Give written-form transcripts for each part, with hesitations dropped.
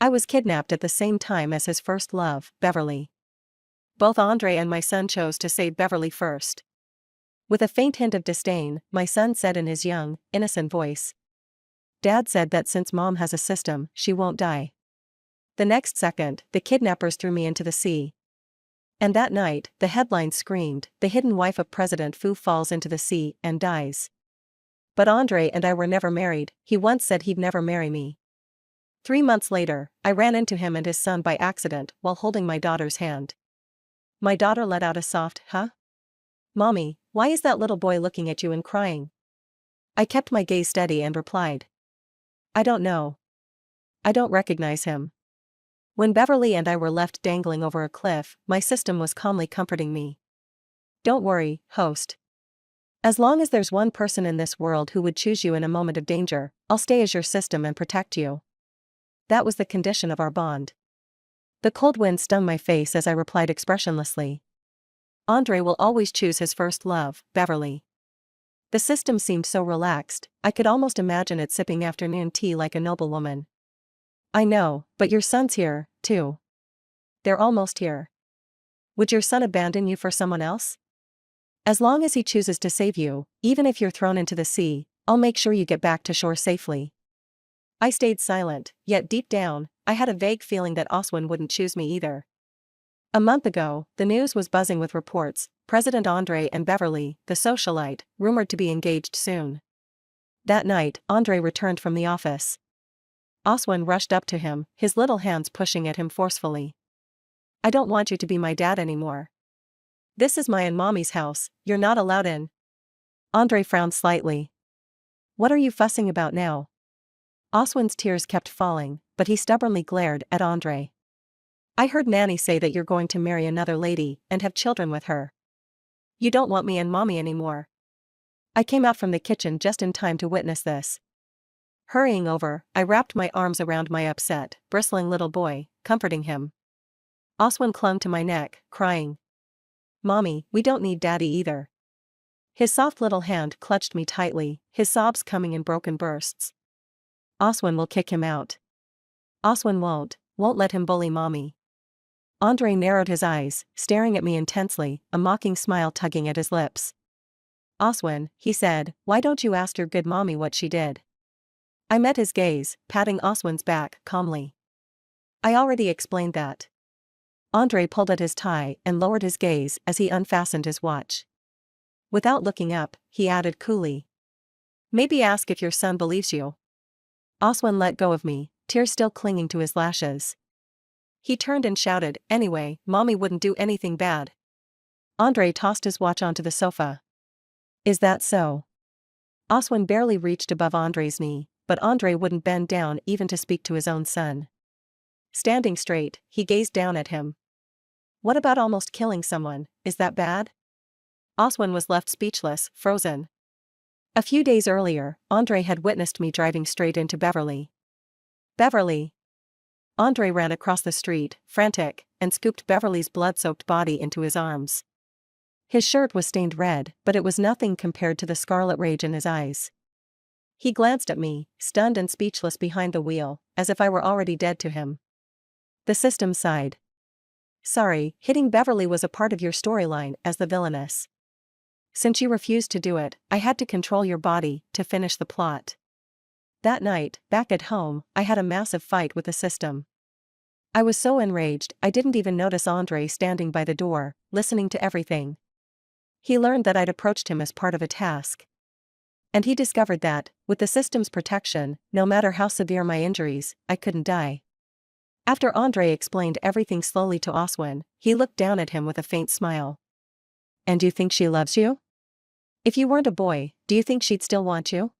I was kidnapped at the same time as his first love, Beverly. Both Andre and my son chose to save Beverly first. With a faint hint of disdain, my son said in his young, innocent voice. Dad said that since Mom has a system, she won't die. The next second, the kidnappers threw me into the sea. And that night, the headline screamed, "The hidden wife of President Fu falls into the sea and dies." But Andre and I were never married. He once said he'd never marry me. 3 months later, I ran into him and his son by accident while holding my daughter's hand. My daughter let out a soft, "Huh? Mommy, why is that little boy looking at you and crying?" I kept my gaze steady and replied. I don't know. I don't recognize him. When Beverly and I were left dangling over a cliff, my system was calmly comforting me. Don't worry, host. As long as there's one person in this world who would choose you in a moment of danger, I'll stay as your system and protect you. That was the condition of our bond. The cold wind stung my face as I replied expressionlessly. Andre will always choose his first love, Beverly. The system seemed so relaxed, I could almost imagine it sipping afternoon tea like a noblewoman. I know, but your son's here, too. They're almost here. Would your son abandon you for someone else? As long as he chooses to save you, even if you're thrown into the sea, I'll make sure you get back to shore safely. I stayed silent, yet deep down, I had a vague feeling that Oswin wouldn't choose me either. A month ago, the news was buzzing with reports, President Andre and Beverly, the socialite, rumored to be engaged soon. That night, Andre returned from the office. Oswin rushed up to him, his little hands pushing at him forcefully. I don't want you to be my dad anymore. This is my and Mommy's house, you're not allowed in. Andre frowned slightly. What are you fussing about now? Oswin's tears kept falling, but he stubbornly glared at Andre. I heard Nanny say that you're going to marry another lady and have children with her. You don't want me and Mommy anymore. I came out from the kitchen just in time to witness this. Hurrying over, I wrapped my arms around my upset, bristling little boy, comforting him. Oswin clung to my neck, crying. Mommy, we don't need Daddy either. His soft little hand clutched me tightly, his sobs coming in broken bursts. Oswin will kick him out. Oswin won't let him bully Mommy. Andre narrowed his eyes, staring at me intensely, a mocking smile tugging at his lips. Oswin, he said, why don't you ask your good Mommy what she did? I met his gaze, patting Oswin's back, calmly. I already explained that. Andre pulled at his tie and lowered his gaze as he unfastened his watch. Without looking up, he added coolly. Maybe ask if your son believes you. Oswin let go of me, tears still clinging to his lashes. He turned and shouted, anyway, Mommy wouldn't do anything bad. Andre tossed his watch onto the sofa. Is that so? Oswin barely reached above Andre's knee, but Andre wouldn't bend down even to speak to his own son. Standing straight, he gazed down at him. What about almost killing someone, is that bad? Oswin was left speechless, frozen. A few days earlier, Andre had witnessed me driving straight into Beverly. Beverly! Andre ran across the street, frantic, and scooped Beverly's blood-soaked body into his arms. His shirt was stained red, but it was nothing compared to the scarlet rage in his eyes. He glanced at me, stunned and speechless behind the wheel, as if I were already dead to him. The system sighed. Sorry, hitting Beverly was a part of your storyline as the villainess. Since you refused to do it, I had to control your body to finish the plot. That night, back at home, I had a massive fight with the system. I was so enraged, I didn't even notice Andre standing by the door, listening to everything. He learned that I'd approached him as part of a task. And he discovered that, with the system's protection, no matter how severe my injuries, I couldn't die. After Andre explained everything slowly to Oswin, he looked down at him with a faint smile. And you think she loves you? If you weren't a boy, do you think she'd still want you?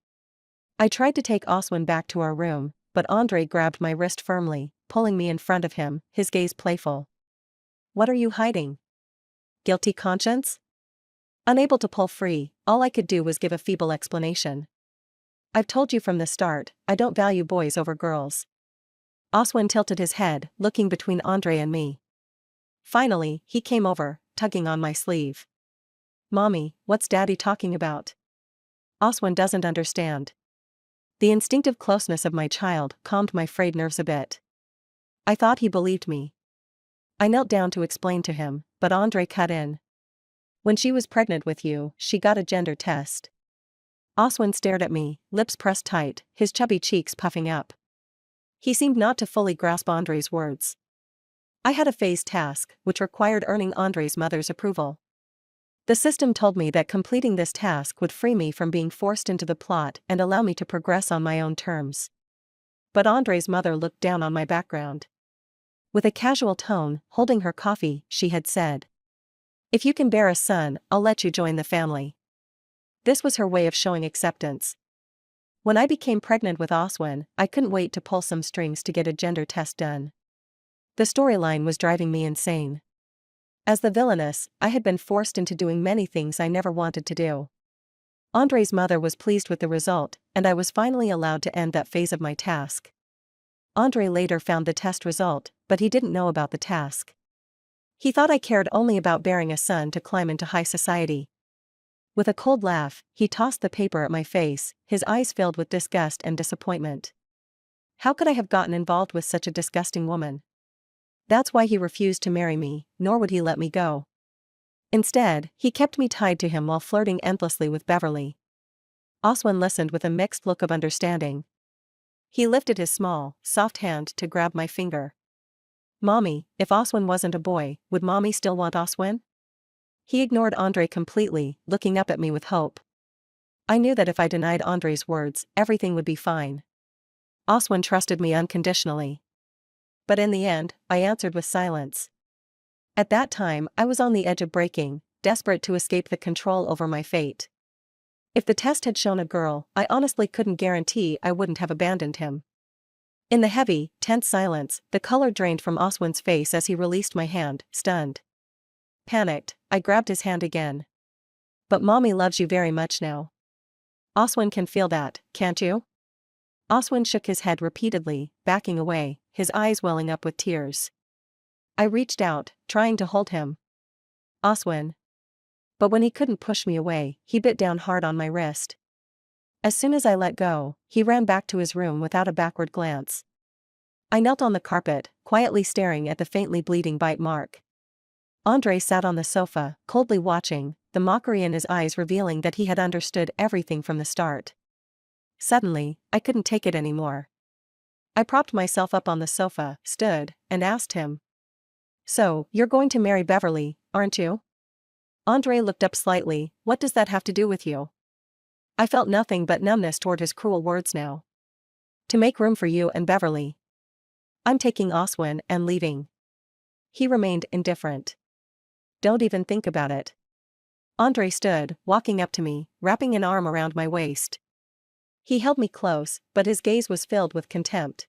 I tried to take Oswin back to our room, but Andre grabbed my wrist firmly, pulling me in front of him, his gaze playful. What are you hiding? Guilty conscience? Unable to pull free, all I could do was give a feeble explanation. I've told you from the start, I don't value boys over girls. Oswin tilted his head, looking between Andre and me. Finally, he came over, tugging on my sleeve. Mommy, what's Daddy talking about? Oswin doesn't understand. The instinctive closeness of my child calmed my frayed nerves a bit. I thought he believed me. I knelt down to explain to him, but Andre cut in. When she was pregnant with you, she got a gender test. Oswin stared at me, lips pressed tight, his chubby cheeks puffing up. He seemed not to fully grasp Andre's words. I had a phased task, which required earning Andre's mother's approval. The system told me that completing this task would free me from being forced into the plot and allow me to progress on my own terms. But Andre's mother looked down on my background. With a casual tone, holding her coffee, she had said, "If you can bear a son, I'll let you join the family." This was her way of showing acceptance. When I became pregnant with Oswin, I couldn't wait to pull some strings to get a gender test done. The storyline was driving me insane. As the villainess, I had been forced into doing many things I never wanted to do. Andre's mother was pleased with the result, and I was finally allowed to end that phase of my task. Andre later found the test result, but he didn't know about the task. He thought I cared only about bearing a son to climb into high society. With a cold laugh, he tossed the paper at my face, his eyes filled with disgust and disappointment. How could I have gotten involved with such a disgusting woman? That's why he refused to marry me, nor would he let me go. Instead, he kept me tied to him while flirting endlessly with Beverly. Oswin listened with a mixed look of understanding. He lifted his small, soft hand to grab my finger. "Mommy, if Oswin wasn't a boy, would Mommy still want Oswin?" He ignored Andre completely, looking up at me with hope. I knew that if I denied Andre's words, everything would be fine. Oswin trusted me unconditionally. But in the end, I answered with silence. At that time, I was on the edge of breaking, desperate to escape the control over my fate. If the test had shown a girl, I honestly couldn't guarantee I wouldn't have abandoned him. In the heavy, tense silence, the color drained from Oswin's face as he released my hand, stunned. Panicked, I grabbed his hand again. "But Mommy loves you very much now. Oswin can feel that, can't you?" Oswin shook his head repeatedly, backing away, his eyes welling up with tears. I reached out, trying to hold him. "Oswin." But when he couldn't push me away, he bit down hard on my wrist. As soon as I let go, he ran back to his room without a backward glance. I knelt on the carpet, quietly staring at the faintly bleeding bite mark. Andre sat on the sofa, coldly watching, the mockery in his eyes revealing that he had understood everything from the start. Suddenly, I couldn't take it anymore. I propped myself up on the sofa, stood, and asked him, "So, you're going to marry Beverly, aren't you?" Andre looked up slightly. "What does that have to do with you?" I felt nothing but numbness toward his cruel words now. "To make room for you and Beverly. I'm taking Oswin and leaving." He remained indifferent. "Don't even think about it." Andre stood, walking up to me, wrapping an arm around my waist. He held me close, but his gaze was filled with contempt.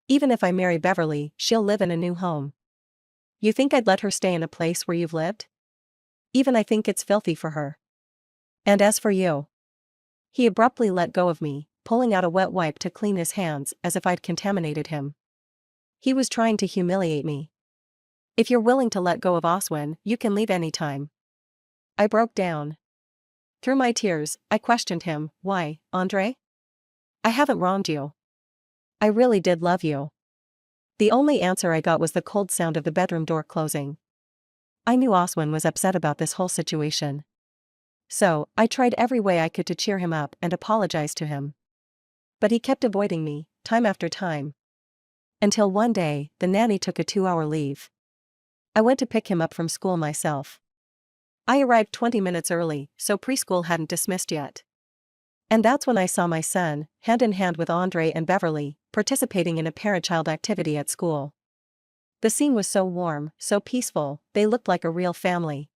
"Even if I marry Beverly, she'll live in a new home. You think I'd let her stay in a place where you've lived? Even I think it's filthy for her. And as for you..." He abruptly let go of me, pulling out a wet wipe to clean his hands as if I'd contaminated him. He was trying to humiliate me. "If you're willing to let go of Oswin, you can leave anytime." I broke down. Through my tears, I questioned him. "Why, Andre? I haven't wronged you. I really did love you." The only answer I got was the cold sound of the bedroom door closing. I knew Oswin was upset about this whole situation. So, I tried every way I could to cheer him up and apologize to him. But he kept avoiding me, time after time. Until one day, the nanny took a 2-hour leave. I went to pick him up from school myself. I arrived 20 minutes early, so preschool hadn't dismissed yet. And that's when I saw my son, hand in hand with Andre and Beverly, participating in a parent-child activity at school. The scene was so warm, so peaceful, they looked like a real family.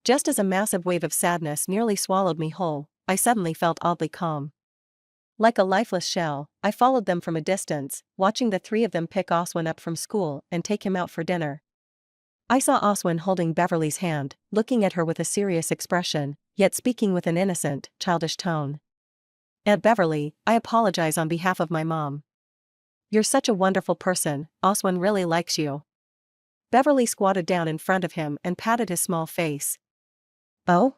Just as a massive wave of sadness nearly swallowed me whole, I suddenly felt oddly calm. Like a lifeless shell, I followed them from a distance, watching the three of them pick Oswin up from school and take him out for dinner. I saw Oswin holding Beverly's hand, looking at her with a serious expression, yet speaking with an innocent, childish tone. "Aunt Beverly, I apologize on behalf of my mom. You're such a wonderful person, Oswin really likes you." Beverly squatted down in front of him and patted his small face. "Oh?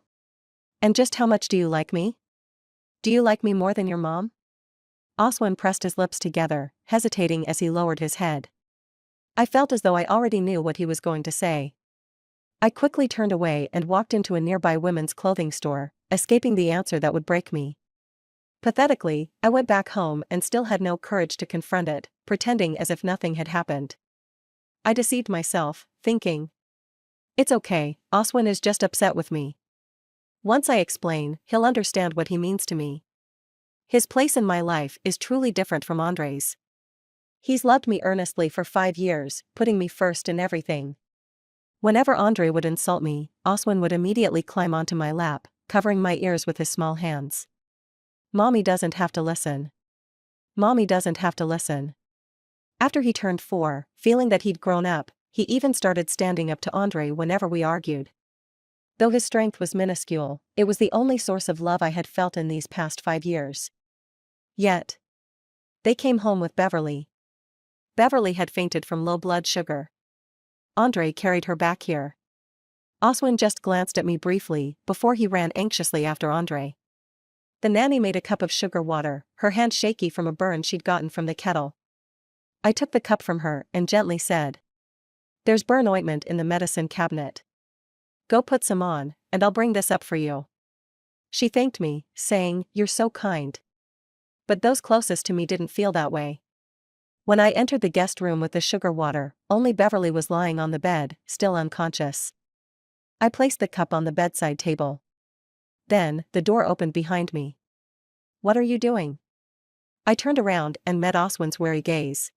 And just how much do you like me? Do you like me more than your mom?" Oswin pressed his lips together, hesitating as he lowered his head. I felt as though I already knew what he was going to say. I quickly turned away and walked into a nearby women's clothing store, escaping the answer that would break me. Pathetically, I went back home and still had no courage to confront it, pretending as if nothing had happened. I deceived myself, thinking, it's okay, Oswin is just upset with me. Once I explain, he'll understand what he means to me. His place in my life is truly different from Andre's. He's loved me earnestly for 5 years, putting me first in everything. Whenever Andre would insult me, Oswin would immediately climb onto my lap, covering my ears with his small hands. Mommy doesn't have to listen. Mommy doesn't have to listen. After he turned 4, feeling that he'd grown up, he even started standing up to Andre whenever we argued. Though his strength was minuscule, it was the only source of love I had felt in these past 5 years. Yet, they came home with Beverly. Beverly had fainted from low blood sugar. Andre carried her back here. Oswin just glanced at me briefly before he ran anxiously after Andre. The nanny made a cup of sugar water, her hand shaky from a burn she'd gotten from the kettle. I took the cup from her and gently said, "There's burn ointment in the medicine cabinet. Go put some on, and I'll bring this up for you." She thanked me, saying, "You're so kind." But those closest to me didn't feel that way. When I entered the guest room with the sugar water, only Beverly was lying on the bed, still unconscious. I placed the cup on the bedside table. Then, the door opened behind me. "What are you doing?" I turned around and met Oswin's wary gaze.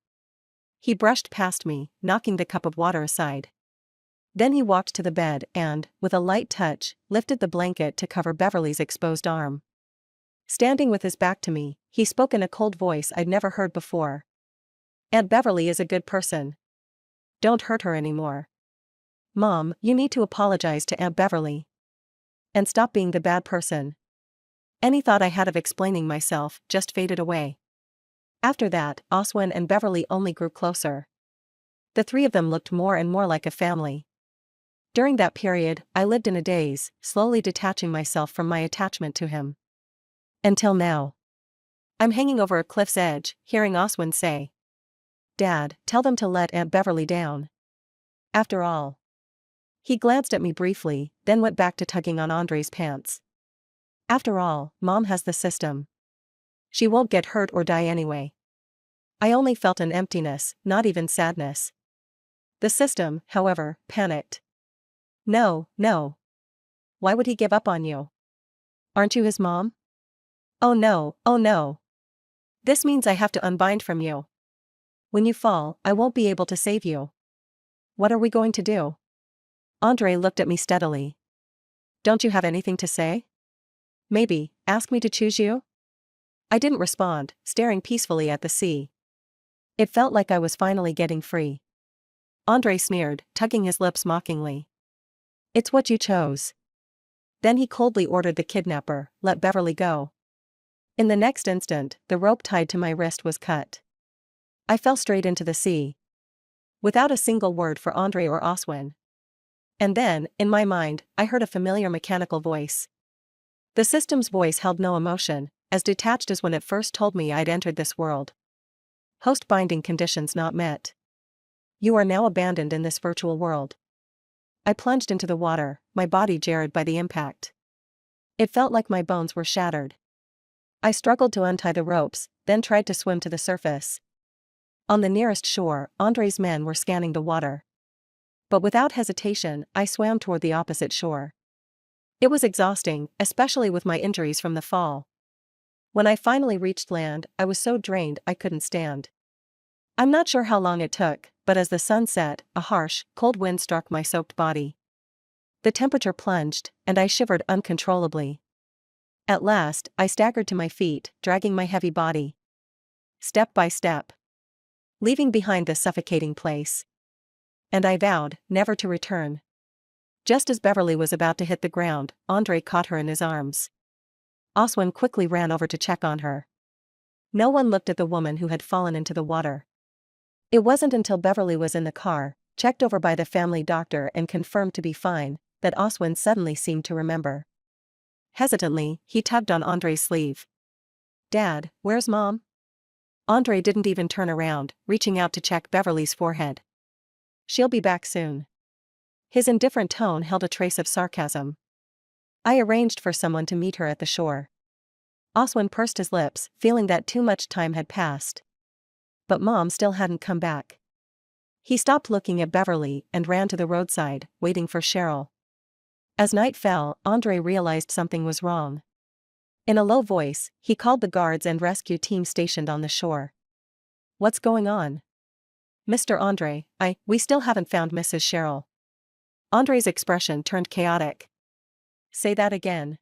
He brushed past me, knocking the cup of water aside. Then he walked to the bed and, with a light touch, lifted the blanket to cover Beverly's exposed arm. Standing with his back to me, he spoke in a cold voice I'd never heard before. "Aunt Beverly is a good person. Don't hurt her anymore. Mom, you need to apologize to Aunt Beverly. And stop being the bad person." Any thought I had of explaining myself just faded away. After that, Oswin and Beverly only grew closer. The 3 of them looked more and more like a family. During that period, I lived in a daze, slowly detaching myself from my attachment to him. Until now. I'm hanging over a cliff's edge, hearing Oswin say, "Dad, tell them to let Aunt Beverly down. After all." He glanced at me briefly, then went back to tugging on Andre's pants. "After all, Mom has the system. She won't get hurt or die anyway." I only felt an emptiness, not even sadness. The system, however, panicked. "No, no. Why would he give up on you? Aren't you his mom? Oh no, oh no. This means I have to unbind from you. When you fall, I won't be able to save you. What are we going to do?" Andre looked at me steadily. "Don't you have anything to say? Maybe, ask me to choose you?" I didn't respond, staring peacefully at the sea. It felt like I was finally getting free. Andre sneered, tugging his lips mockingly. "It's what you chose." Then he coldly ordered the kidnapper, "Let Beverly go." In the next instant, the rope tied to my wrist was cut. I fell straight into the sea. Without a single word for Andre or Oswin. And then, in my mind, I heard a familiar mechanical voice. The system's voice held no emotion, as detached as when it first told me I'd entered this world. "Host binding conditions not met. You are now abandoned in this virtual world." I plunged into the water, my body jarred by the impact. It felt like my bones were shattered. I struggled to untie the ropes, then tried to swim to the surface. On the nearest shore, Andre's men were scanning the water. But without hesitation, I swam toward the opposite shore. It was exhausting, especially with my injuries from the fall. When I finally reached land, I was so drained I couldn't stand. I'm not sure how long it took, but as the sun set, a harsh, cold wind struck my soaked body. The temperature plunged, and I shivered uncontrollably. At last, I staggered to my feet, dragging my heavy body. Step by step. Leaving behind the suffocating place. And I vowed, never to return. Just as Beverly was about to hit the ground, Andre caught her in his arms. Oswin quickly ran over to check on her. No one looked at the woman who had fallen into the water. It wasn't until Beverly was in the car, checked over by the family doctor and confirmed to be fine, that Oswin suddenly seemed to remember. Hesitantly, he tugged on Andre's sleeve. "Dad, where's Mom?" Andre didn't even turn around, reaching out to check Beverly's forehead. She'll be back soon. His indifferent tone held a trace of sarcasm. I arranged for someone to meet her at the shore. Oswin pursed his lips, feeling that too much time had passed. But Mom still hadn't come back. He stopped looking at Beverly and ran to the roadside, waiting for Cheryl. As night fell, Andre realized something was wrong. In a low voice, he called the guards and rescue team stationed on the shore. What's going on? Mr. Andre, we still haven't found Mrs. Cheryl. Andre's expression turned chaotic. Say that again.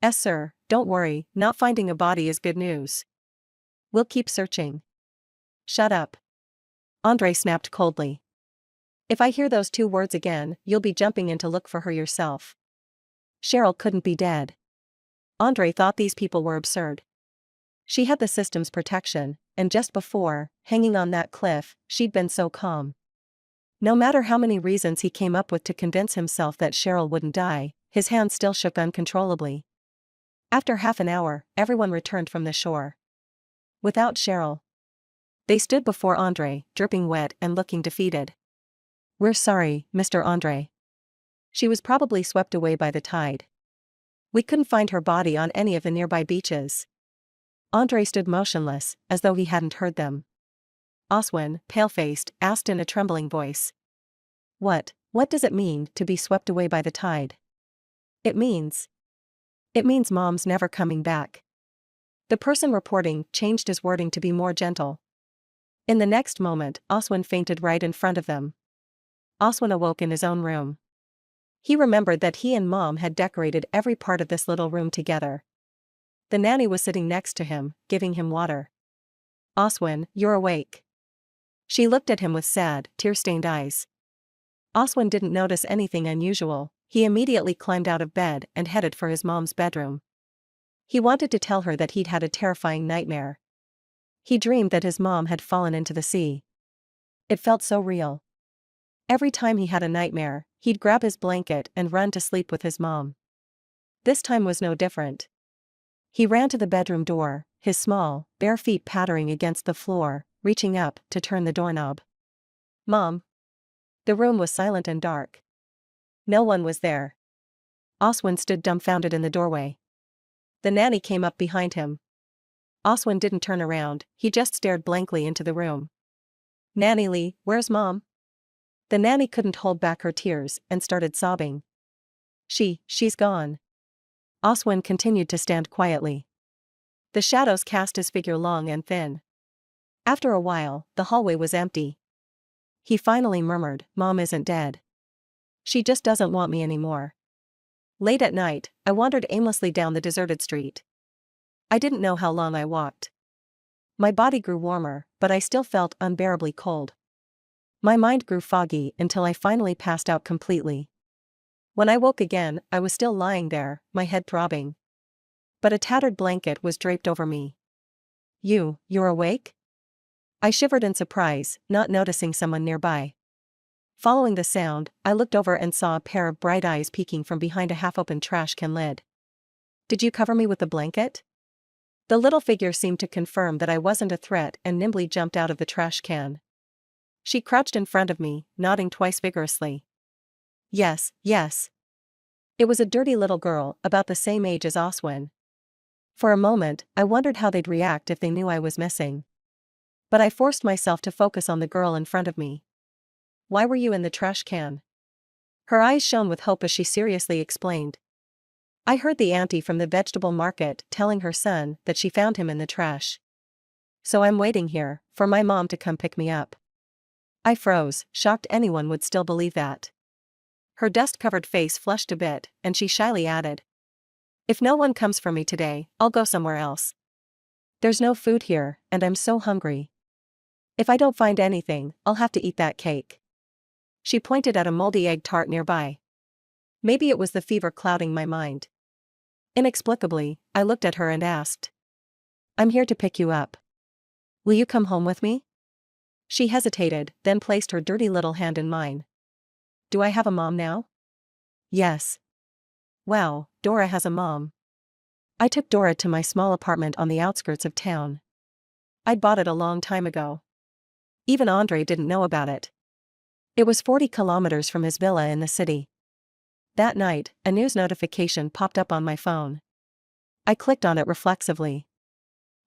Yes, sir, don't worry, not finding a body is good news. We'll keep searching. Shut up. Andre snapped coldly. If I hear those two words again, you'll be jumping in to look for her yourself. Cheryl couldn't be dead. Andre thought these people were absurd. She had the system's protection, and just before, hanging on that cliff, she'd been so calm. No matter how many reasons he came up with to convince himself that Cheryl wouldn't die, his hands still shook uncontrollably. After half an hour, everyone returned from the shore. Without Cheryl. They stood before Andre, dripping wet and looking defeated. We're sorry, Mr. Andre. She was probably swept away by the tide. We couldn't find her body on any of the nearby beaches. Andre stood motionless, as though he hadn't heard them. Oswin, pale-faced, asked in a trembling voice. What does it mean to be swept away by the tide? It means Mom's never coming back. The person reporting changed his wording to be more gentle. In the next moment, Oswin fainted right in front of them. Oswin awoke in his own room. He remembered that he and Mom had decorated every part of this little room together. The nanny was sitting next to him, giving him water. Oswin, you're awake. She looked at him with sad, tear-stained eyes. Oswin didn't notice anything unusual. He immediately climbed out of bed and headed for his mom's bedroom. He wanted to tell her that he'd had a terrifying nightmare. He dreamed that his mom had fallen into the sea. It felt so real. Every time he had a nightmare, he'd grab his blanket and run to sleep with his mom. This time was no different. He ran to the bedroom door, his small, bare feet pattering against the floor, reaching up to turn the doorknob. Mom. The room was silent and dark. No one was there. Oswin stood dumbfounded in the doorway. The nanny came up behind him. Oswin didn't turn around, he just stared blankly into the room. Nanny Lee, where's Mom? The nanny couldn't hold back her tears and started sobbing. She's gone. Oswin continued to stand quietly. The shadows cast his figure long and thin. After a while, the hallway was empty. He finally murmured, Mom isn't dead. She just doesn't want me anymore. Late at night, I wandered aimlessly down the deserted street. I didn't know how long I walked. My body grew warmer, but I still felt unbearably cold. My mind grew foggy until I finally passed out completely. When I woke again, I was still lying there, my head throbbing. But a tattered blanket was draped over me. You're awake? I shivered in surprise, not noticing someone nearby. Following the sound, I looked over and saw a pair of bright eyes peeking from behind a half-open trash can lid. Did you cover me with the blanket? The little figure seemed to confirm that I wasn't a threat and nimbly jumped out of the trash can. She crouched in front of me, nodding twice vigorously. Yes. It was a dirty little girl, about the same age as Oswin. For a moment, I wondered how they'd react if they knew I was missing. But I forced myself to focus on the girl in front of me. Why were you in the trash can? Her eyes shone with hope as she seriously explained. I heard the auntie from the vegetable market telling her son that she found him in the trash. So I'm waiting here, for my mom to come pick me up. I froze, shocked anyone would still believe that. Her dust-covered face flushed a bit, and she shyly added. If no one comes for me today, I'll go somewhere else. There's no food here, and I'm so hungry. If I don't find anything, I'll have to eat that cake. She pointed at a moldy egg tart nearby. Maybe it was the fever clouding my mind. Inexplicably, I looked at her and asked. I'm here to pick you up. Will you come home with me? She hesitated, then placed her dirty little hand in mine. Do I have a mom now? Yes. Wow, Dora has a mom. I took Dora to my small apartment on the outskirts of town. I'd bought it a long time ago. Even Andre didn't know about it. It was 40 kilometers from his villa in the city. That night, a news notification popped up on my phone. I clicked on it reflexively.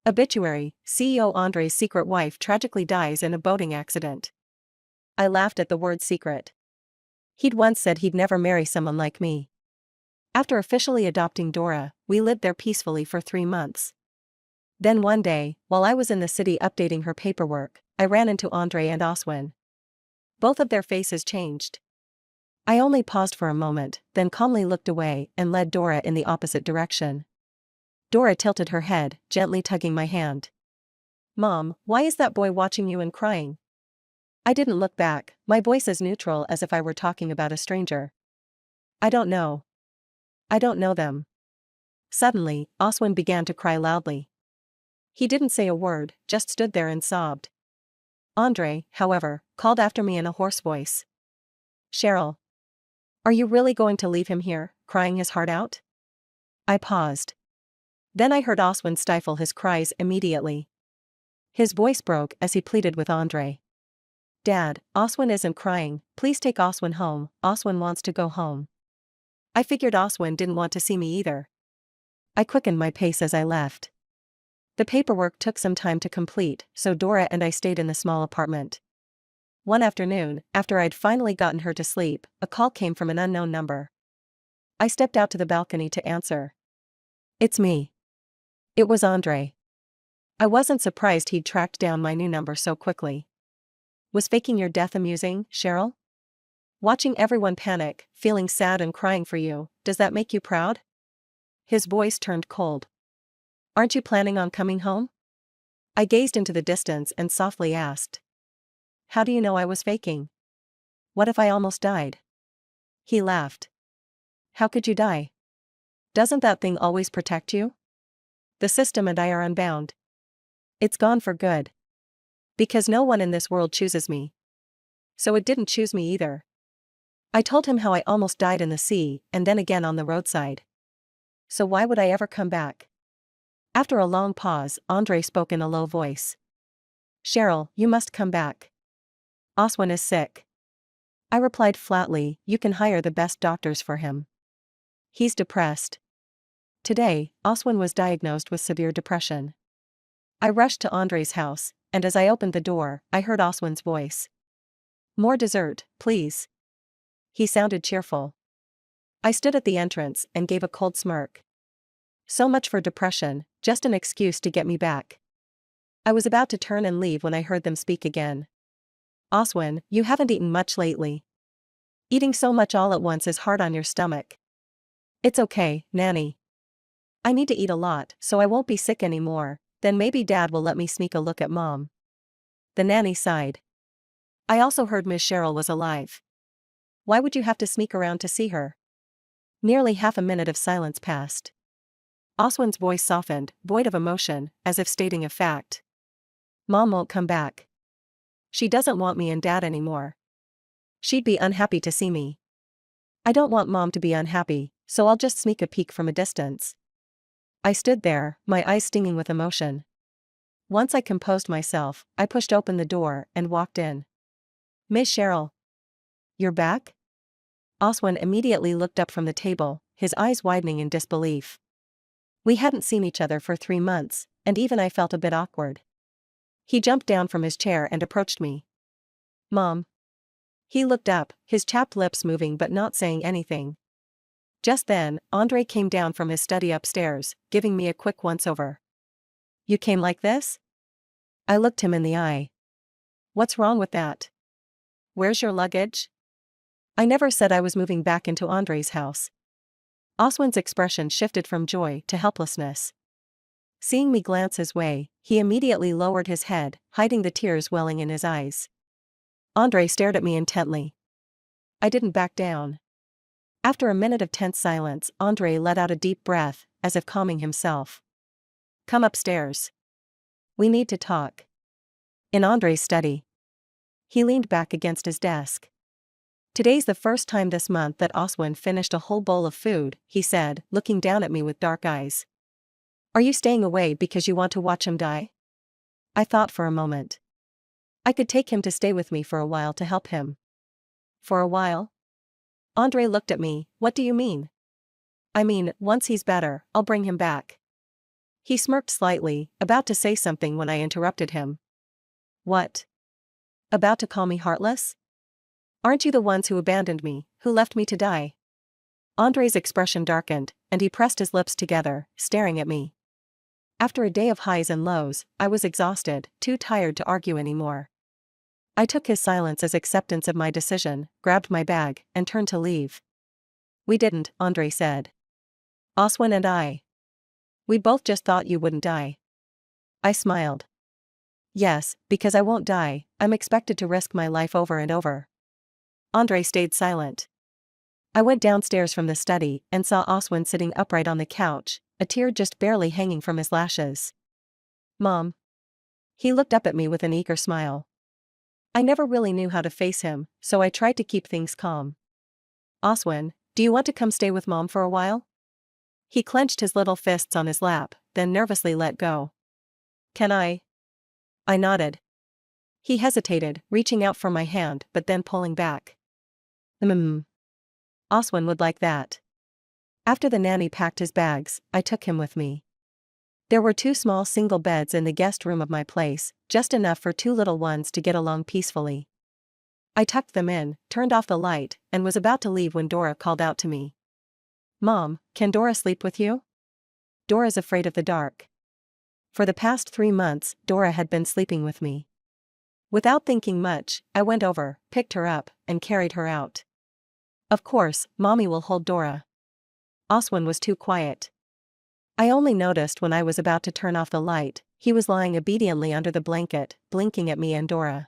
Obituary: CEO Andre's secret wife tragically dies in a boating accident. I laughed at the word secret. He'd once said he'd never marry someone like me. After officially adopting Dora, we lived there peacefully for 3 months. Then one day, while I was in the city updating her paperwork, I ran into Andre and Oswin. Both of their faces changed. I only paused for a moment, then calmly looked away and led Dora in the opposite direction. Dora tilted her head, gently tugging my hand. "Mom, why is that boy watching you and crying?" I didn't look back, my voice as neutral as if I were talking about a stranger. "I don't know. I don't know them." Suddenly, Oswin began to cry loudly. He didn't say a word, just stood there and sobbed. Andre, however, called after me in a hoarse voice. "Cheryl. Are you really going to leave him here, crying his heart out?" I paused. Then I heard Oswin stifle his cries immediately. His voice broke as he pleaded with Andre. "Dad, Oswin isn't crying, please take Oswin home, Oswin wants to go home." I figured Oswin didn't want to see me either. I quickened my pace as I left. The paperwork took some time to complete, so Dora and I stayed in the small apartment. One afternoon, after I'd finally gotten her to sleep, a call came from an unknown number. I stepped out to the balcony to answer. "It's me." It was Andre. I wasn't surprised he'd tracked down my new number so quickly. "Was faking your death amusing, Cheryl? Watching everyone panic, feeling sad and crying for you, does that make you proud?" His voice turned cold. "Aren't you planning on coming home?" I gazed into the distance and softly asked. "How do you know I was faking? What if I almost died?" He laughed. "How could you die? Doesn't that thing always protect you? The system and I are unbound. It's gone for good. Because no one in this world chooses me. So it didn't choose me either." I told him how I almost died in the sea, and then again on the roadside. So why would I ever come back? After a long pause, Andre spoke in a low voice. "Cheryl, you must come back. Oswin is sick." I replied flatly, "You can hire the best doctors for him. He's depressed." Today, Oswin was diagnosed with severe depression. I rushed to Andre's house, and as I opened the door, I heard Oswin's voice. "More dessert, please." He sounded cheerful. I stood at the entrance and gave a cold smirk. So much for depression, just an excuse to get me back. I was about to turn and leave when I heard them speak again. "Oswin, you haven't eaten much lately. Eating so much all at once is hard on your stomach." "It's okay, Nanny. I need to eat a lot so I won't be sick anymore, then maybe Dad will let me sneak a look at Mom." The nanny sighed. "I also heard Miss Cheryl was alive. Why would you have to sneak around to see her?" Nearly half a minute of silence passed. Oswin's voice softened, void of emotion, as if stating a fact. "Mom won't come back. She doesn't want me and Dad anymore. She'd be unhappy to see me. I don't want Mom to be unhappy, so I'll just sneak a peek from a distance." I stood there, my eyes stinging with emotion. Once I composed myself, I pushed open the door and walked in. "Miss Cheryl. You're back?" Oswin immediately looked up from the table, his eyes widening in disbelief. We hadn't seen each other for 3 months, and even I felt a bit awkward. He jumped down from his chair and approached me. "Mom." He looked up, his chapped lips moving but not saying anything. Just then, Andre came down from his study upstairs, giving me a quick once-over. "You came like this?" I looked him in the eye. "What's wrong with that? Where's your luggage?" I never said I was moving back into Andre's house. Oswin's expression shifted from joy to helplessness. Seeing me glance his way, he immediately lowered his head, hiding the tears welling in his eyes. Andre stared at me intently. I didn't back down. After a minute of tense silence, Andre let out a deep breath, as if calming himself. "Come upstairs. We need to talk." In Andre's study. He leaned back against his desk. "Today's the first time this month that Oswin finished a whole bowl of food," he said, looking down at me with dark eyes. "Are you staying away because you want to watch him die?" I thought for a moment. I could take him to stay with me for a while to help him. For a while? Andre looked at me. What do you mean? I mean, once he's better, I'll bring him back. He smirked slightly, about to say something when I interrupted him. What? About to call me heartless? Aren't you the ones who abandoned me, who left me to die? Andre's expression darkened, and he pressed his lips together, staring at me. After a day of highs and lows, I was exhausted, too tired to argue anymore. I took his silence as acceptance of my decision, grabbed my bag, and turned to leave. We didn't, Andre said. Oswin and I. We both just thought you wouldn't die. I smiled. Yes, because I won't die, I'm expected to risk my life over and over. Andre stayed silent. I went downstairs from the study and saw Oswin sitting upright on the couch, a tear just barely hanging from his lashes. Mom. He looked up at me with an eager smile. I never really knew how to face him, so I tried to keep things calm. Oswin, do you want to come stay with Mom for a while? He clenched his little fists on his lap, then nervously let go. Can I? I nodded. He hesitated, reaching out for my hand but then pulling back. Oswin would like that. After the nanny packed his bags, I took him with me. There were 2 small single beds in the guest room of my place, just enough for 2 little ones to get along peacefully. I tucked them in, turned off the light, and was about to leave when Dora called out to me. Mom, can Dora sleep with you? Dora's afraid of the dark. For the past 3 months, Dora had been sleeping with me. Without thinking much, I went over, picked her up, and carried her out. Of course, Mommy will hold Dora. Oswin was too quiet. I only noticed when I was about to turn off the light, he was lying obediently under the blanket, blinking at me and Dora.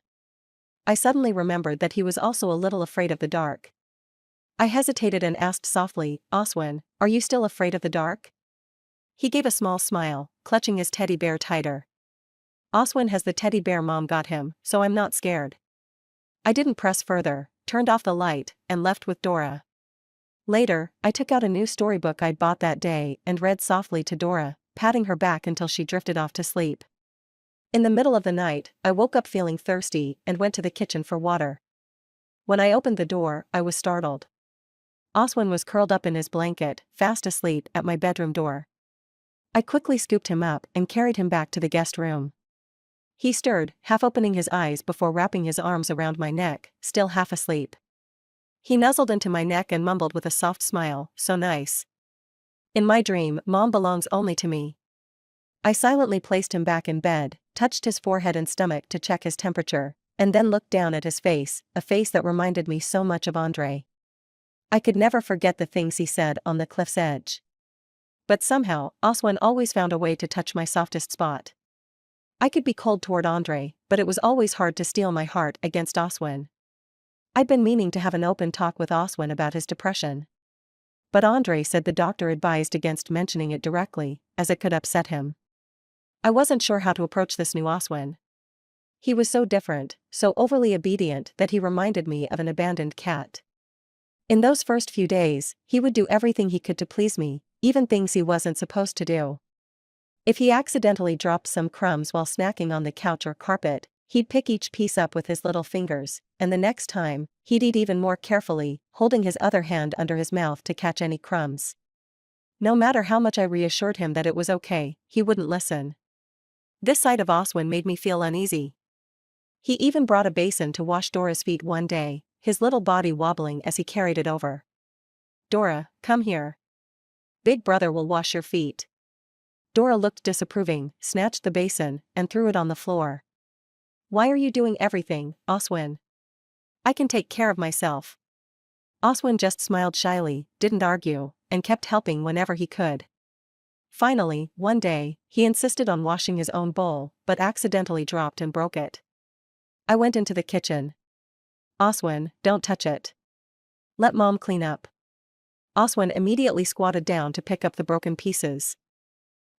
I suddenly remembered that he was also a little afraid of the dark. I hesitated and asked softly, Oswin, are you still afraid of the dark? He gave a small smile, clutching his teddy bear tighter. Oswin has the teddy bear Mom got him, so I'm not scared. I didn't press further, turned off the light, and left with Dora. Later, I took out a new storybook I'd bought that day and read softly to Dora, patting her back until she drifted off to sleep. In the middle of the night, I woke up feeling thirsty and went to the kitchen for water. When I opened the door, I was startled. Oswin was curled up in his blanket, fast asleep at my bedroom door. I quickly scooped him up and carried him back to the guest room. He stirred, half opening his eyes before wrapping his arms around my neck, still half asleep. He nuzzled into my neck and mumbled with a soft smile, so nice. In my dream, Mom belongs only to me. I silently placed him back in bed, touched his forehead and stomach to check his temperature, and then looked down at his face, a face that reminded me so much of Andre. I could never forget the things he said on the cliff's edge. But somehow, Oswin always found a way to touch my softest spot. I could be cold toward Andre, but it was always hard to steel my heart against Oswin. I'd been meaning to have an open talk with Oswin about his depression. But Andre said the doctor advised against mentioning it directly, as it could upset him. I wasn't sure how to approach this new Oswin. He was so different, so overly obedient that he reminded me of an abandoned cat. In those first few days, he would do everything he could to please me, even things he wasn't supposed to do. If he accidentally dropped some crumbs while snacking on the couch or carpet, he'd pick each piece up with his little fingers, and the next time, he'd eat even more carefully, holding his other hand under his mouth to catch any crumbs. No matter how much I reassured him that it was okay, he wouldn't listen. This side of Oswin made me feel uneasy. He even brought a basin to wash Dora's feet one day, his little body wobbling as he carried it over. Dora, come here. Big brother will wash your feet. Dora looked disapproving, snatched the basin, and threw it on the floor. Why are you doing everything, Oswin? I can take care of myself. Oswin just smiled shyly, didn't argue, and kept helping whenever he could. Finally, one day, he insisted on washing his own bowl, but accidentally dropped and broke it. I went into the kitchen. Oswin, don't touch it. Let Mom clean up. Oswin immediately squatted down to pick up the broken pieces.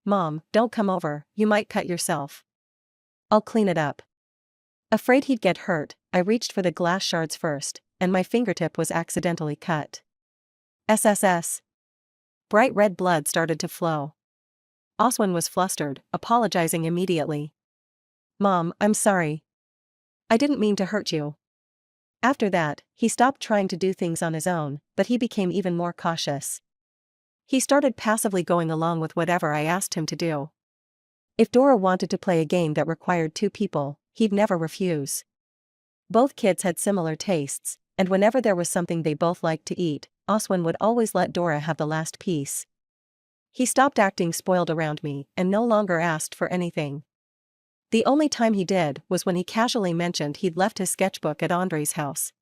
Mom, don't come over, you might cut yourself. I'll clean it up. Afraid he'd get hurt, I reached for the glass shards first, and my fingertip was accidentally cut. SSS. Bright red blood started to flow. Oswin was flustered, apologizing immediately. Mom, I'm sorry. I didn't mean to hurt you. After that, he stopped trying to do things on his own, but he became even more cautious. He started passively going along with whatever I asked him to do. If Dora wanted to play a game that required two people, he'd never refuse. Both kids had similar tastes, and whenever there was something they both liked to eat, Oswin would always let Dora have the last piece. He stopped acting spoiled around me and no longer asked for anything. The only time he did was when he casually mentioned he'd left his sketchbook at Andre's house.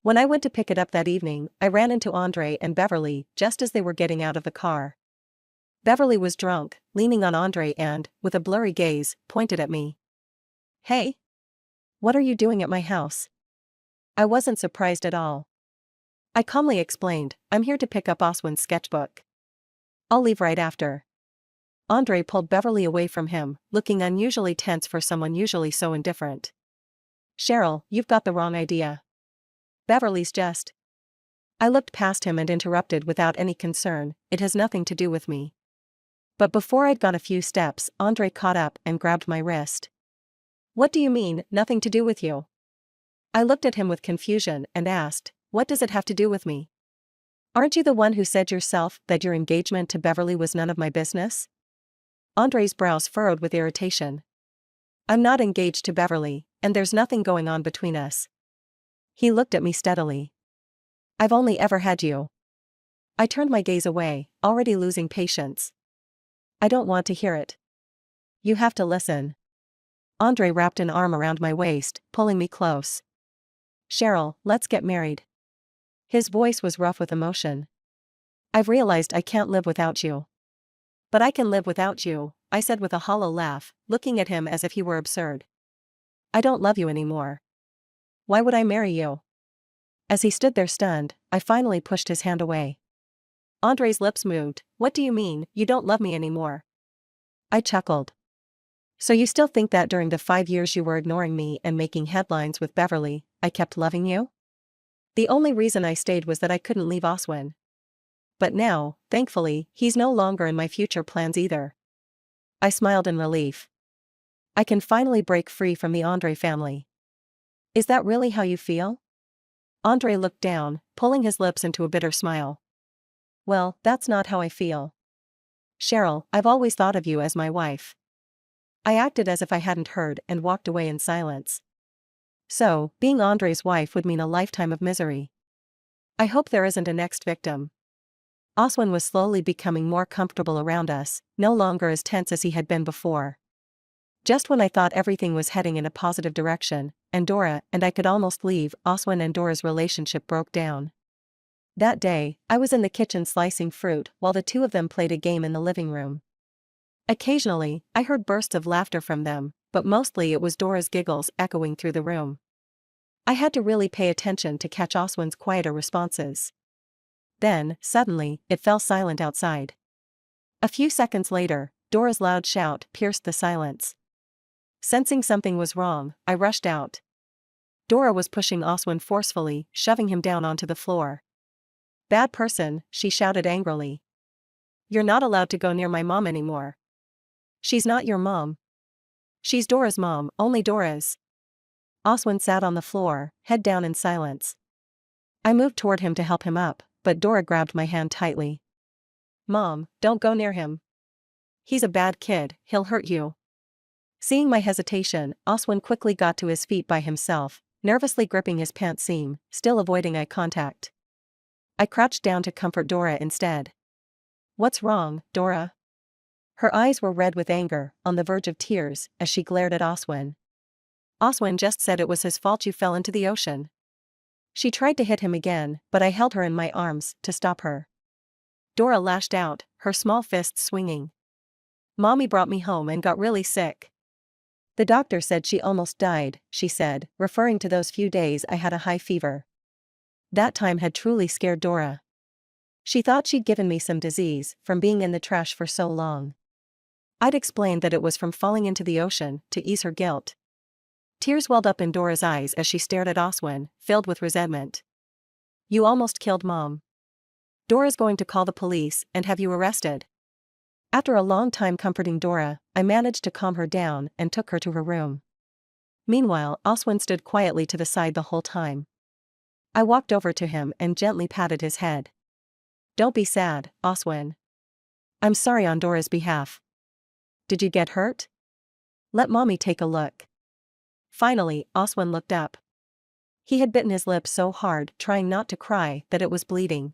When I went to pick it up that evening, I ran into Andre and Beverly just as they were getting out of the car. Beverly was drunk, leaning on Andre and, with a blurry gaze, pointed at me. "Hey! What are you doing at my house?" I wasn't surprised at all. I calmly explained, "I'm here to pick up Oswin's sketchbook. I'll leave right after." Andre pulled Beverly away from him, looking unusually tense for someone usually so indifferent. "Cheryl, you've got the wrong idea. Beverly's just..." I looked past him and interrupted without any concern, "It has nothing to do with me." But before I'd gone a few steps, Andre caught up and grabbed my wrist. "What do you mean, nothing to do with you?" I looked at him with confusion and asked, "What does it have to do with me? Aren't you the one who said yourself that your engagement to Beverly was none of my business?" Andre's brows furrowed with irritation. "I'm not engaged to Beverly, and there's nothing going on between us." He looked at me steadily. "I've only ever had you." I turned my gaze away, already losing patience. "I don't want to hear it. You have to listen." Andre wrapped an arm around my waist, pulling me close. "Cheryl, let's get married." His voice was rough with emotion. "I've realized I can't live without you." "But I can live without you," I said with a hollow laugh, looking at him as if he were absurd. "I don't love you anymore. Why would I marry you?" As he stood there stunned, I finally pushed his hand away. Andre's lips moved. "What do you mean, you don't love me anymore?" I chuckled. "So you still think that during the 5 years you were ignoring me and making headlines with Beverly, I kept loving you? The only reason I stayed was that I couldn't leave Oswin. But now, thankfully, he's no longer in my future plans either." I smiled in relief. I can finally break free from the Andre family. "Is that really how you feel?" Andre looked down, pulling his lips into a bitter smile. "Well, that's not how I feel. Cheryl, I've always thought of you as my wife." I acted as if I hadn't heard and walked away in silence. So, being Andre's wife would mean a lifetime of misery. I hope there isn't a next victim. Oswin was slowly becoming more comfortable around us, no longer as tense as he had been before. Just when I thought everything was heading in a positive direction, and Dora and I could almost leave, Oswin and Dora's relationship broke down. That day, I was in the kitchen slicing fruit while the two of them played a game in the living room. Occasionally, I heard bursts of laughter from them, but mostly it was Dora's giggles echoing through the room. I had to really pay attention to catch Oswin's quieter responses. Then, suddenly, it fell silent outside. A few seconds later, Dora's loud shout pierced the silence. Sensing something was wrong, I rushed out. Dora was pushing Oswin forcefully, shoving him down onto the floor. "Bad person," she shouted angrily. "You're not allowed to go near my mom anymore." "She's not your mom. She's Dora's mom, only Dora's." Oswin sat on the floor, head down in silence. I moved toward him to help him up, but Dora grabbed my hand tightly. "Mom, don't go near him. He's a bad kid, he'll hurt you." Seeing my hesitation, Oswin quickly got to his feet by himself, nervously gripping his pants seam, still avoiding eye contact. I crouched down to comfort Dora instead. "What's wrong, Dora?" Her eyes were red with anger, on the verge of tears, as she glared at Oswin. "Oswin just said it was his fault you fell into the ocean." She tried to hit him again, but I held her in my arms to stop her. Dora lashed out, her small fists swinging. "Mommy brought me home and got really sick. The doctor said she almost died," she said, referring to those few days I had a high fever. That time had truly scared Dora. She thought she'd given me some disease from being in the trash for so long. I'd explained that it was from falling into the ocean to ease her guilt. Tears welled up in Dora's eyes as she stared at Oswin, filled with resentment. "You almost killed Mom. Dora's going to call the police and have you arrested." After a long time comforting Dora, I managed to calm her down and took her to her room. Meanwhile, Oswin stood quietly to the side the whole time. I walked over to him and gently patted his head. Don't be sad, Oswin. I'm sorry on Dora's behalf. Did you get hurt? Let mommy take a look. Finally, Oswin looked up. He had bitten his lip so hard trying not to cry that it was bleeding.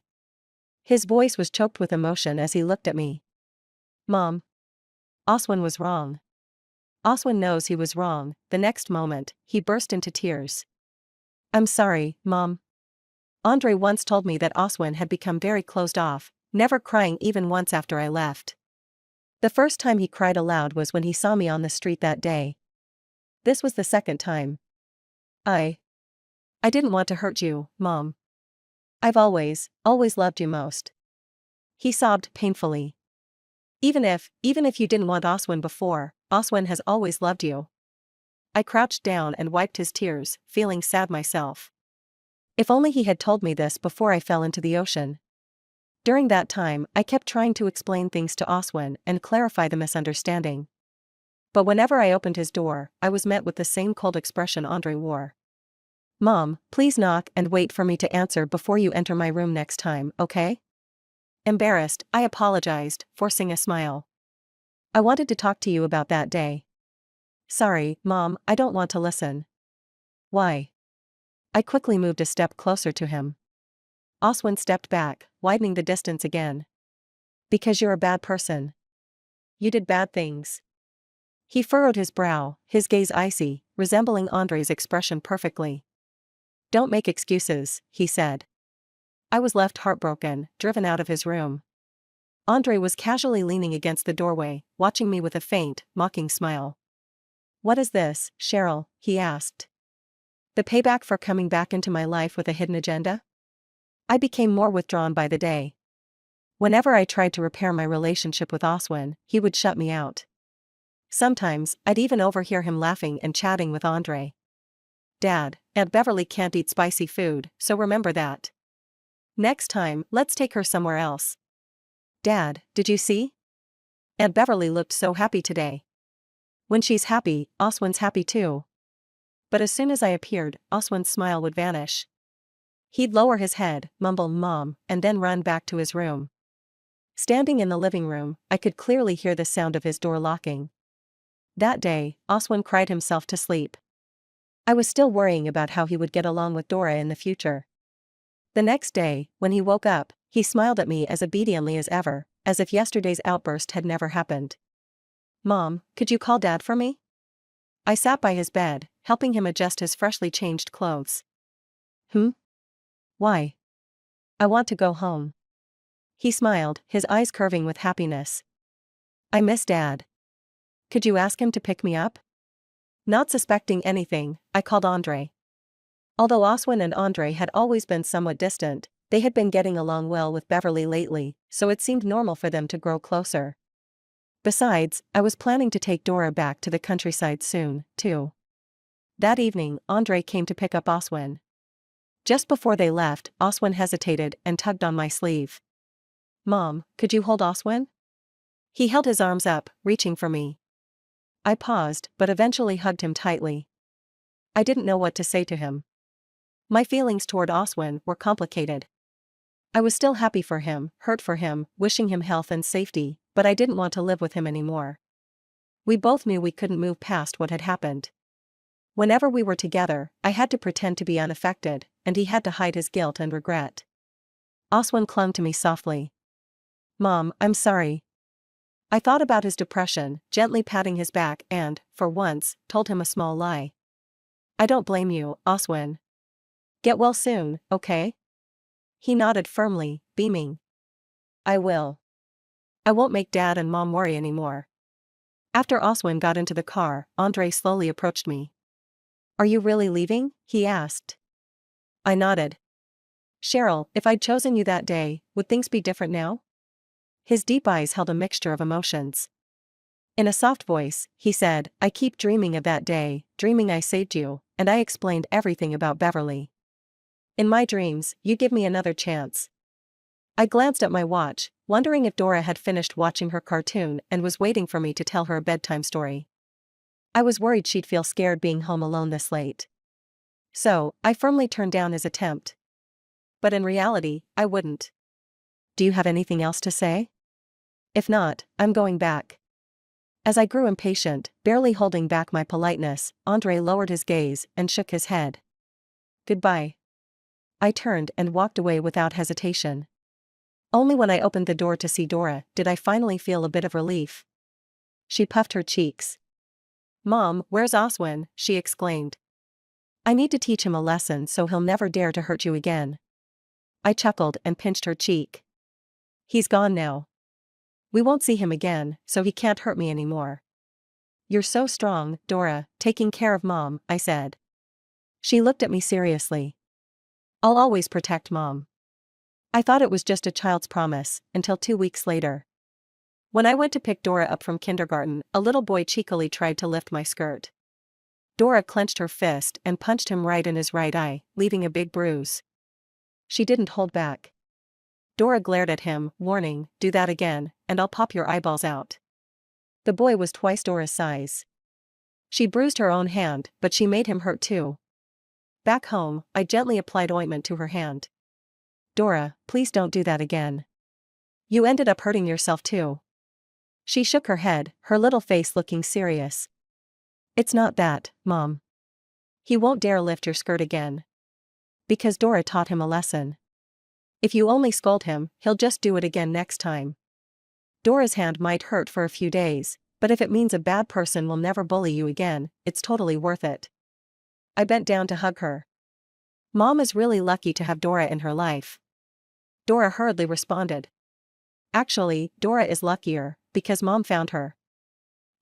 His voice was choked with emotion as he looked at me. Mom. Oswin was wrong. Oswin knows he was wrong. The next moment, he burst into tears. I'm sorry, Mom. Andre once told me that Oswin had become very closed off, never crying even once after I left. The first time he cried aloud was when he saw me on the street that day. This was the second time. I didn't want to hurt you, Mom. I've always loved you most. He sobbed painfully. Even if you didn't want Oswin before, Oswin has always loved you. I crouched down and wiped his tears, feeling sad myself. If only he had told me this before I fell into the ocean. During that time, I kept trying to explain things to Oswin and clarify the misunderstanding. But whenever I opened his door, I was met with the same cold expression Andre wore. Mom, please knock and wait for me to answer before you enter my room next time, okay? Embarrassed, I apologized, forcing a smile. I wanted to talk to you about that day. Sorry, Mom, I don't want to listen. Why? I quickly moved a step closer to him. Oswin stepped back, widening the distance again. Because you're a bad person. You did bad things. He furrowed his brow, his gaze icy, resembling Andre's expression perfectly. Don't make excuses, he said. I was left heartbroken, driven out of his room. Andre was casually leaning against the doorway, watching me with a faint, mocking smile. What is this, Cheryl? He asked. The payback for coming back into my life with a hidden agenda? I became more withdrawn by the day. Whenever I tried to repair my relationship with Oswin, he would shut me out. Sometimes, I'd even overhear him laughing and chatting with Andre. Dad, Aunt Beverly can't eat spicy food, so remember that. Next time, let's take her somewhere else. Dad, did you see? Aunt Beverly looked so happy today. When she's happy, Oswin's happy too. But as soon as I appeared, Oswin's smile would vanish. He'd lower his head, mumble Mom, and then run back to his room. Standing in the living room, I could clearly hear the sound of his door locking. That day, Oswin cried himself to sleep. I was still worrying about how he would get along with Dora in the future. The next day, when he woke up, he smiled at me as obediently as ever, as if yesterday's outburst had never happened. Mom, could you call Dad for me? I sat by his bed, helping him adjust his freshly changed clothes. Why? I want to go home. He smiled, his eyes curving with happiness. I miss Dad. Could you ask him to pick me up? Not suspecting anything, I called Andre. Although Oswin and Andre had always been somewhat distant, they had been getting along well with Beverly lately, so it seemed normal for them to grow closer. Besides, I was planning to take Dora back to the countryside soon, too. That evening, Andre came to pick up Oswin. Just before they left, Oswin hesitated and tugged on my sleeve. Mom, could you hold Oswin? He held his arms up, reaching for me. I paused, but eventually hugged him tightly. I didn't know what to say to him. My feelings toward Oswin were complicated. I was still happy for him, hurt for him, wishing him health and safety, but I didn't want to live with him anymore. We both knew we couldn't move past what had happened. Whenever we were together, I had to pretend to be unaffected, and he had to hide his guilt and regret. Oswin clung to me softly. Mom, I'm sorry. I thought about his depression, gently patting his back and, for once, told him a small lie. I don't blame you, Oswin. Get well soon, okay? He nodded firmly, beaming. I will. I won't make Dad and Mom worry anymore. After Oswin got into the car, Andre slowly approached me. Are you really leaving? He asked. I nodded. Cheryl, if I'd chosen you that day, would things be different now? His deep eyes held a mixture of emotions. In a soft voice, he said, I keep dreaming of that day, dreaming I saved you, and I explained everything about Beverly. In my dreams, you give me another chance. I glanced at my watch, wondering if Dora had finished watching her cartoon and was waiting for me to tell her a bedtime story. I was worried she'd feel scared being home alone this late. So, I firmly turned down his attempt. But in reality, I wouldn't. Do you have anything else to say? If not, I'm going back. As I grew impatient, barely holding back my politeness, Andre lowered his gaze and shook his head. Goodbye. I turned and walked away without hesitation. Only when I opened the door to see Dora did I finally feel a bit of relief. She puffed her cheeks. Mom, where's Oswin? She exclaimed. I need to teach him a lesson so he'll never dare to hurt you again. I chuckled and pinched her cheek. He's gone now. We won't see him again, so he can't hurt me anymore. You're so strong, Dora, taking care of Mom, I said. She looked at me seriously. I'll always protect Mom. I thought it was just a child's promise, until 2 weeks later. When I went to pick Dora up from kindergarten, a little boy cheekily tried to lift my skirt. Dora clenched her fist and punched him right in his right eye, leaving a big bruise. She didn't hold back. Dora glared at him, warning, do that again, and I'll pop your eyeballs out. The boy was twice Dora's size. She bruised her own hand, but she made him hurt too. Back home, I gently applied ointment to her hand. Dora, please don't do that again. You ended up hurting yourself too. She shook her head, her little face looking serious. It's not that, Mom. He won't dare lift your skirt again. Because Dora taught him a lesson. If you only scold him, he'll just do it again next time. Dora's hand might hurt for a few days, but if it means a bad person will never bully you again, it's totally worth it. I bent down to hug her. Mom is really lucky to have Dora in her life. Dora hurriedly responded. Actually, Dora is luckier, because Mom found her.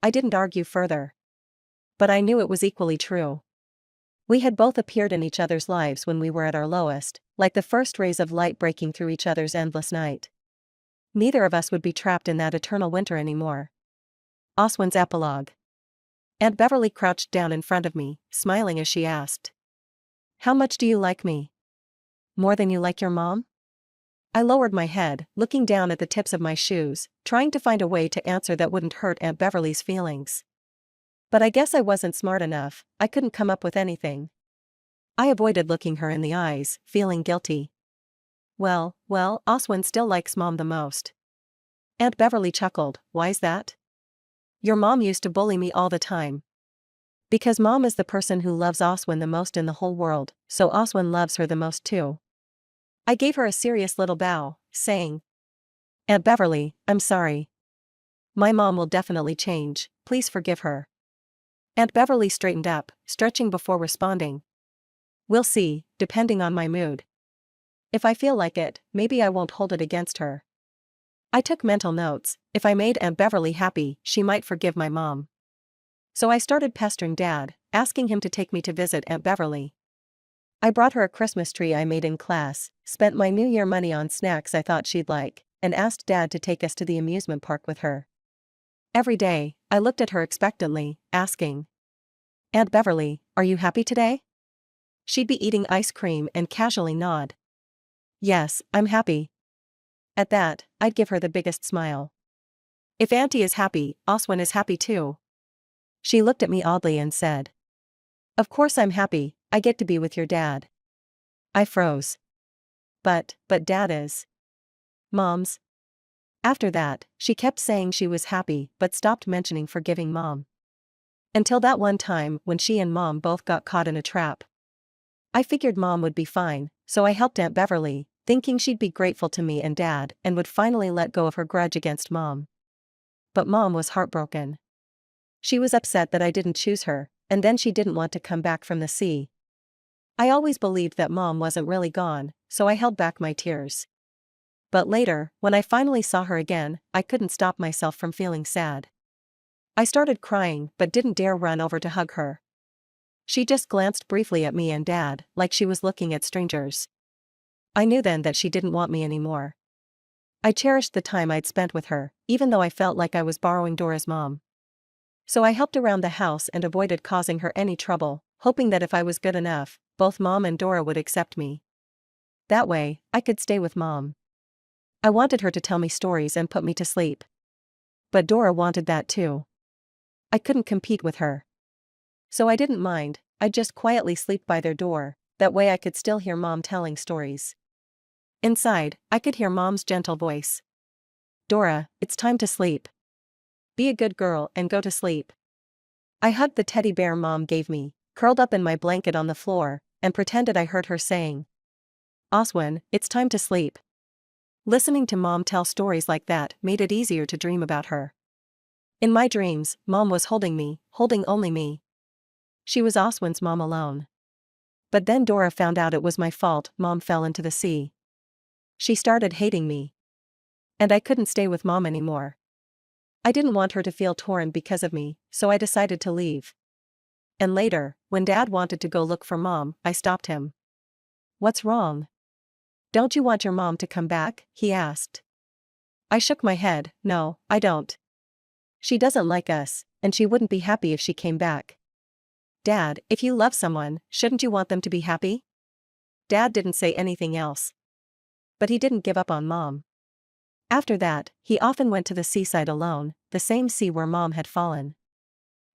I didn't argue further. But I knew it was equally true. We had both appeared in each other's lives when we were at our lowest, like the first rays of light breaking through each other's endless night. Neither of us would be trapped in that eternal winter anymore. Oswin's epilogue. Aunt Beverly crouched down in front of me, smiling as she asked. How much do you like me? More than you like your mom? I lowered my head, looking down at the tips of my shoes, trying to find a way to answer that wouldn't hurt Aunt Beverly's feelings. But I guess I wasn't smart enough, I couldn't come up with anything. I avoided looking her in the eyes, feeling guilty. Well, Oswin still likes Mom the most. Aunt Beverly chuckled, why's that? Your mom used to bully me all the time. Because Mom is the person who loves Oswin the most in the whole world, so Oswin loves her the most too. I gave her a serious little bow, saying, Aunt Beverly, I'm sorry. My mom will definitely change, please forgive her. Aunt Beverly straightened up, stretching before responding. We'll see, depending on my mood. If I feel like it, maybe I won't hold it against her. I took mental notes, if I made Aunt Beverly happy, she might forgive my mom. So I started pestering Dad, asking him to take me to visit Aunt Beverly. I brought her a Christmas tree I made in class, spent my New Year money on snacks I thought she'd like, and asked Dad to take us to the amusement park with her. Every day, I looked at her expectantly, asking, Aunt Beverly, are you happy today? She'd be eating ice cream and casually nod. Yes, I'm happy. At that, I'd give her the biggest smile. If Auntie is happy, Oswin is happy too. She looked at me oddly and said, Of course I'm happy, I get to be with your dad. I froze. But Dad is. Mom's. After that, she kept saying she was happy but stopped mentioning forgiving Mom. Until that one time when she and Mom both got caught in a trap. I figured Mom would be fine, so I helped Aunt Beverly, thinking she'd be grateful to me and Dad and would finally let go of her grudge against Mom. But Mom was heartbroken. She was upset that I didn't choose her, and then she didn't want to come back from the sea. I always believed that Mom wasn't really gone, so I held back my tears. But later, when I finally saw her again, I couldn't stop myself from feeling sad. I started crying but didn't dare run over to hug her. She just glanced briefly at me and Dad, like she was looking at strangers. I knew then that she didn't want me anymore. I cherished the time I'd spent with her, even though I felt like I was borrowing Dora's mom. So I helped around the house and avoided causing her any trouble, hoping that if I was good enough, both Mom and Dora would accept me. That way, I could stay with Mom. I wanted her to tell me stories and put me to sleep. But Dora wanted that too. I couldn't compete with her. So I didn't mind, I'd just quietly sleep by their door, that way I could still hear Mom telling stories. Inside, I could hear Mom's gentle voice. Dora, it's time to sleep. Be a good girl and go to sleep. I hugged the teddy bear Mom gave me, curled up in my blanket on the floor, and pretended I heard her saying, Oswin, it's time to sleep. Listening to Mom tell stories like that made it easier to dream about her. In my dreams, Mom was holding me, holding only me. She was Oswin's mom alone. But then Dora found out it was my fault. Mom fell into the sea. She started hating me. And I couldn't stay with Mom anymore. I didn't want her to feel torn because of me, so I decided to leave. And later, when Dad wanted to go look for Mom, I stopped him. What's wrong? Don't you want your mom to come back? He asked. I shook my head. No, I don't. She doesn't like us, and she wouldn't be happy if she came back. Dad, if you love someone, shouldn't you want them to be happy? Dad didn't say anything else. But he didn't give up on Mom. After that, he often went to the seaside alone, the same sea where Mom had fallen.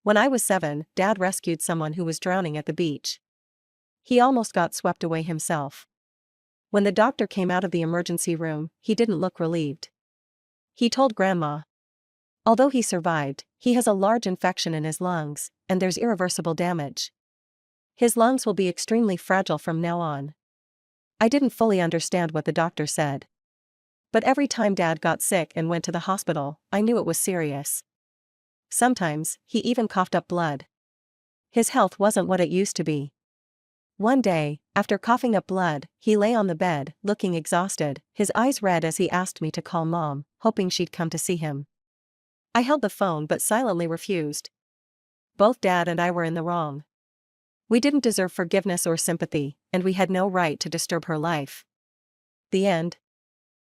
When I was 7, Dad rescued someone who was drowning at the beach. He almost got swept away himself. When the doctor came out of the emergency room, he didn't look relieved. He told Grandma. Although he survived, he has a large infection in his lungs, and there's irreversible damage. His lungs will be extremely fragile from now on. I didn't fully understand what the doctor said. But every time Dad got sick and went to the hospital, I knew it was serious. Sometimes, he even coughed up blood. His health wasn't what it used to be. One day, after coughing up blood, he lay on the bed, looking exhausted, his eyes red as he asked me to call Mom, hoping she'd come to see him. I held the phone but silently refused. Both Dad and I were in the wrong. We didn't deserve forgiveness or sympathy, and we had no right to disturb her life. The end.